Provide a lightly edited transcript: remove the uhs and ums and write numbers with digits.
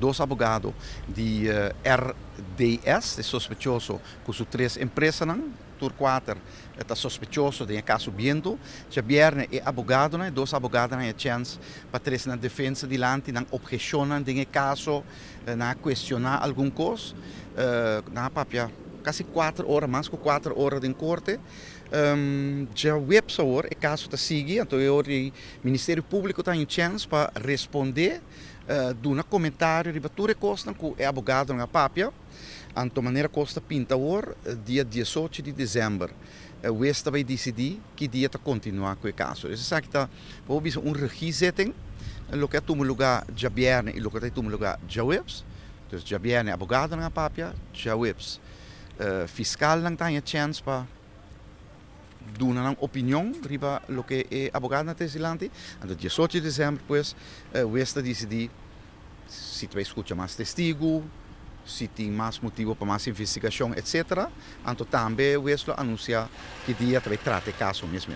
dos abogados de RDS, é sospechoso com suas três empresas, tur quatro está sospechoso de caso Biento. Já viernes é abogado, dois abogados têm chance para três na defesa dilante, não objecionam de caso, não questionar alguma coisa, na papia quase 4 horas, mais que 4 horas em corte. Já websa hoor, é caso está seguir, então o Ministério Público tem chance para responder, dar um comentário de tudo costa que é abogado na papia. Anto maneira costa pinta hoor, dia 18 de dezembro. O Estado vai decidir que dia está continuar com o caso. Isso sabe que está, houve regizetting, o que é um lugar já viernes e o que é um lugar já webs. Então já viernes abogado na papia, já webs. Fiscal não tem chance para dar uma opinião sobre o que é abogado na Tesilante. Então 18 de dezembro, pues, o Estado decidir se vai escutar mais testigo, se tem mais motivo para mais investigação, etc. Então também o Estado anuncia que dia vai tratar o caso mesmo.